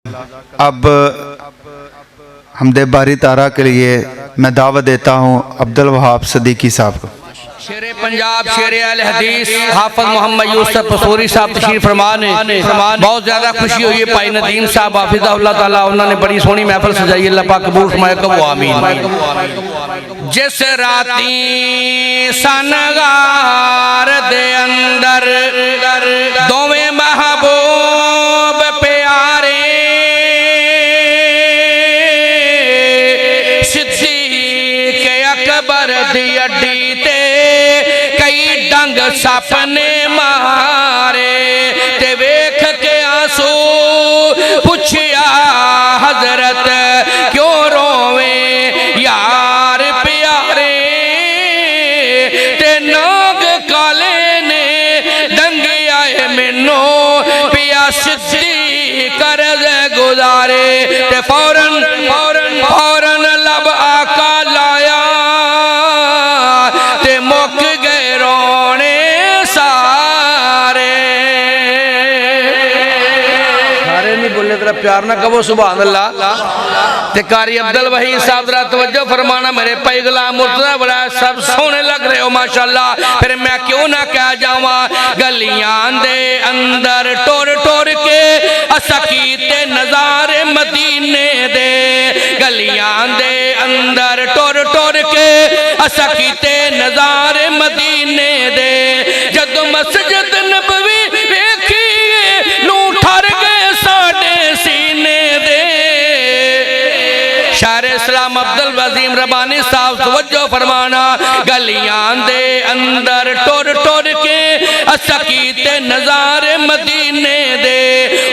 اب حمد باری تارا کے لیے میں دعوت دیتا ہوں عبدالوہاب صدیقی صاحب کو۔ شیر پنجاب، شیر اہل حدیث حافظ محمد یوسف پسوری صاحب تشریف فرمانے۔ بہت زیادہ خوشی ہوئی ہے پائی ندیم صاحب حافظہ اللہ تعالیٰ، انہوں نے بڑی سونی محفل سجائی، اللہ پاک قبول فرمائے کبو آمین۔ جس راتی سنگار دے اندر دوویں محبوب پیارے صدیق اکبر دی اڈی تے کئی ڈنگ سپنے مارے تے ویکھ کے آنسو پوچھیا حضرت کیوں روویں یار پیارے تے ناگ کالے نے ڈنگی آئے منو پیا صدیق قرض گزارے تے فوراً لب آقا لایا تے مک گئے رونے سارے نہیں بولنے طرح پیار نہ کہو سبحان اللہ۔ تے قاری عبدالوحید صاحب ذرا توجہ فرمانا، میرے پائی غلام مرتضی بڑا سب سونے لگ رہے ہو ماشاءاللہ، پھر میں کیوں نہ کہہ جاواں گلیاں دے اندر ٹور ٹور کے اسکیتے نظارے مدینے دے، گلیاں دے اندر ٹور ٹور کے اسکیتے نظارے مدینے دے، جد مسجد نبوی ویکھیے نو ٹھر گئے ساڑے سینے دے۔ شاعر اسلام عبدالوزیم ربانی صاحب توجہ فرمانا، گلیاں دے اندر ٹور ٹور کے اسکیتے نظارے مدینے دے،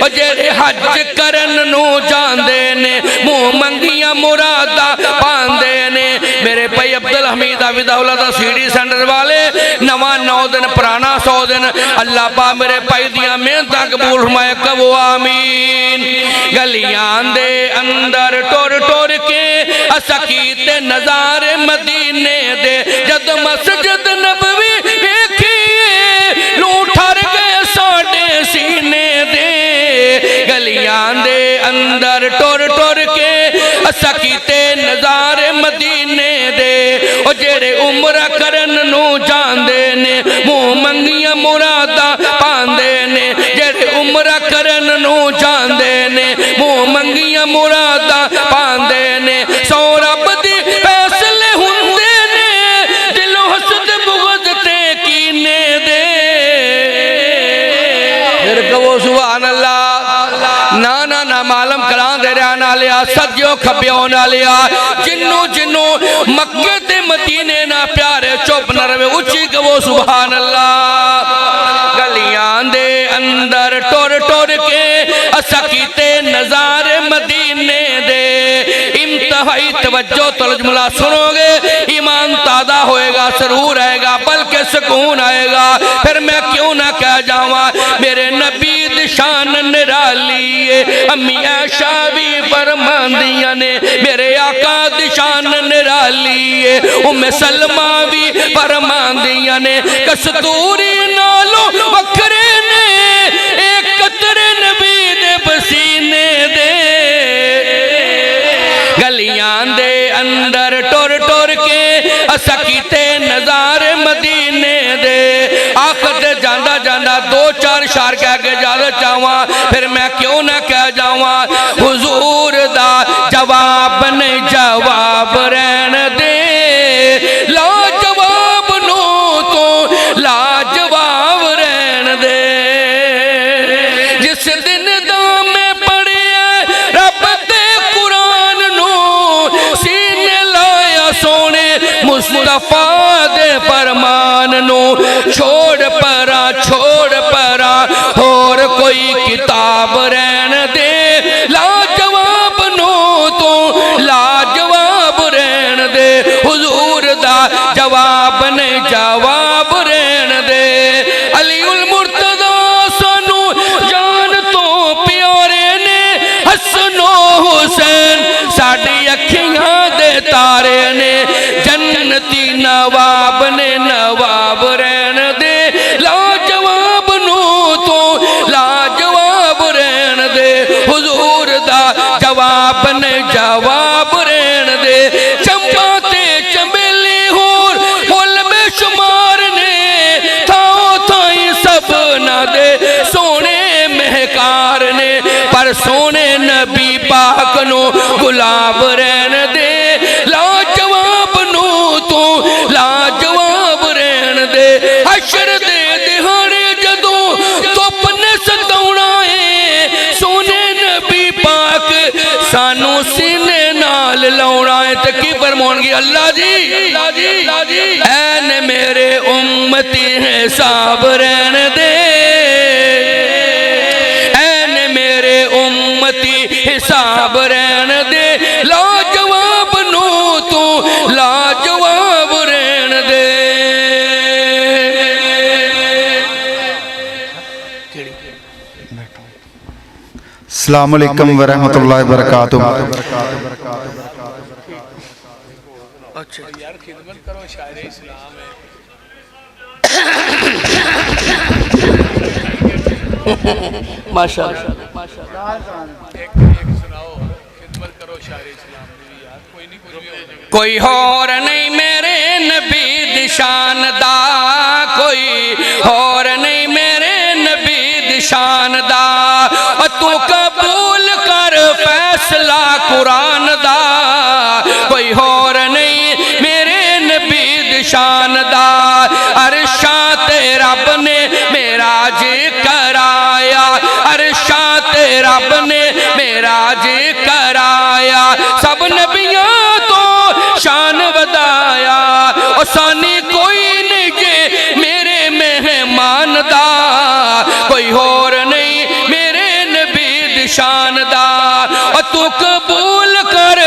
اور جڑے حج کرن نو جاندے نے منہ منگیاں مرادہ پاندے نے۔ میرے بھائی عبدالحمید حافظہ اللہ دا سیڈی سینٹر والے نواں 9 دن پرانا 100 دن، اللہ پاک میرے بھائی دیاں محنتاں قبول فرمائے کہو آمین۔ گلیاں دے اندر ٹور ٹور کے اسکیتے نظارے مدینے دے، جد مسجد نبوی ویکھیے نو ٹھر گئے ساڑے سینے دے، گلیاں دے اندر ٹور ٹور کے اسکیتے نظارے مدینے دے، اور جڑے عمرہ کرن نو جاندے نے منہ منگیاں مرادہ پاندے نے، جڑے عمرہ کرن نو جاندے نے منہ منگیاں مرادہ پاندے نے، سو رب دی فیصلے ہوندے نے دل و حسد بغض تے کینے دے۔ پھر کہو سبحان اللہ، نا معلوم کلان دے رہنا لیا سجیوں کھبیوں نہ لیا، جنوں مکہ تے مدینے نہ پیارے چوپ نہ روے اچھی کہو سبحان اللہ۔ گلیاں دے اندر ٹور ٹور کے اسکیتے نظارے مدینے دے، انتہائی توجہ ترجمہ سنو گے ایمان تازہ ہوئے گا، سرور آئے گا، بلکہ سکون آئے گا۔ پھر میں کیوں نہ کہہ جاواں میرے نبی دی شان نرالی ہے، امی عائشہ بھی فرماندیاں نے میرے آقا دی شان نرالی ہے، ام سلمہ بھی فرماندیاں نے کستوری نالو وکھرے نے ایک قطرے نبی دے پسینے دے۔ گلیاں دے اندر ٹور ٹور کے اسکیتے نظارے مدینے دے، آخر دے جاندہ جاندہ 2-4 اشعار کہہ کے اجازت چاہواں، پھر میں کیوں نہ کہہ جاواں حضور دا جواب نہیں جواب رہن دے، لا جواب نو تو لا جواب رہن دے۔ جس دن دامے پڑے رب دے قرآن نو سینے لایا سونے مصطفیٰ دے فرمان نو، چھوڑ پرا اور کوئی کتاب رہن دے، لا جواب جواب نے جواب رہن دے چمبا تے چمبیلی ہور مل میں شمار نے تھاؤ تھائیں سب نہ دے سونے مہکار نے پر سونے نبی پاک نو گلاب رہن دے لاجواب نو تو لاجواب رہن دے حشر دے دہاڑے جدوں توپ نے ستونا ہے سونے نبی پاک سانو سینے نال لاؤنا ہے تکی فرمون گی اللہ جی این میرے امتی حساب رہن دے این میرے امتی حساب رہن دے لاجواب نو تو لاجواب رہن دے السلام علیکم ورحمۃ اللہ وبرکاتہ. یار خدمت کرو شاعر اسلام ہے ماشاءاللہ ایک سناؤ خدمت کرو شاعر اسلام بھی یار کوئی نہیں کچھ بھی ہو کوئی اور نہیں میرے نبی دشان دا کوئی اور نہیں میرے نبی دشان دا تو قبول کر فیصلہ قرآن دا کوئی اور نہیں میرے نبی دشان دا عرشات رب نے معراج کرایا عرشات رب نے معراج کرایا سب نبیوں تو شان بدایا اور ثانی کوئی نہیں جے میرے مہمان دا کوئی اور نہیں میرے نبی دشان دا اور تو قبول کر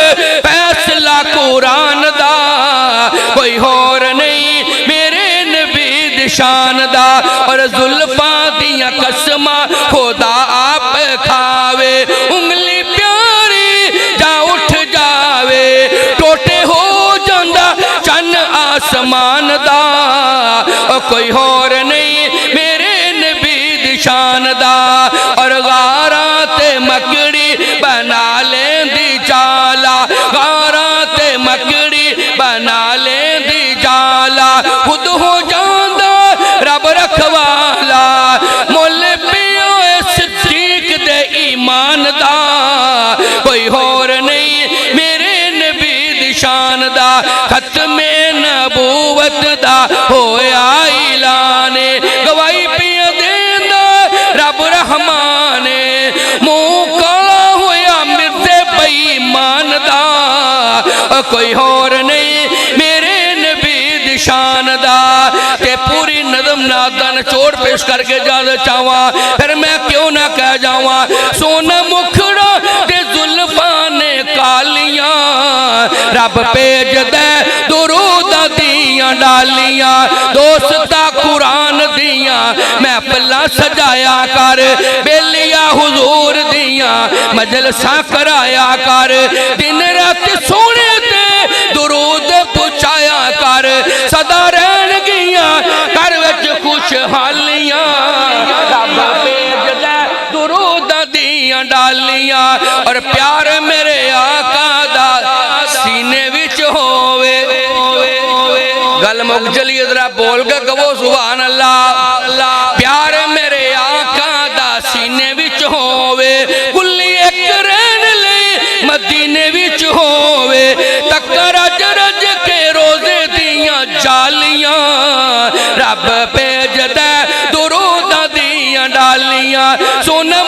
فیصلہ قرآن دا کوئی اور نہیں میرے نبی دشان دا اور زلفاں دیاں قسمہ خدا آپ کھاوے انگلی پیاری جا اٹھ جاوے ٹوٹے ہو جاندہ چن آسمان دا اور کوئی اور نہیں میرے نبی دشان دا اور غارات مکڑی بنا لیں دی جالا غارات مکڑی بنا لیں دی جالا خود ہو جاندہ رب رکھوالا مول پیو صدیق دے ایمان دا کوئی اور نہیں میرے نبی دشان دا ختم نبوت دا ہویا اعلان گواہی پیا دیندہ رب رحمان منہ کالا ہویا مرزے بے ایمان دا کوئی اور نہیں میرے نبی دشان دا کہ پوری نظم نادن چوڑ پیش کر کے جانا چاہواں پھر میں کیوں نہ کہہ جاؤں سونا مکھڑا دے زلفان کالیاں رب پیج دے درود دیاں ڈالیاں دوستا قرآن دیاں محفلہ سجایا کر بیلیا حضور دیاں مجلسہ کرایا کر دن رات سونے تے درود پچایا کر صدا رہن گیاں کر وچ خوش حالیاں رب پیج دے درود دیاں ڈالیاں اور پیار میرے آقا دا سینے وچ ہووے گل مک جلی ذرا بول کے کہو سبحان اللہ پیار میرے آقا دا سینے وچ ہووے کلی ایک رہن لے مدینے وچ ہووے تک رج رج کے روزے دیاں جالیاں رب پیج دے درود دیاں ڈالیاں سونا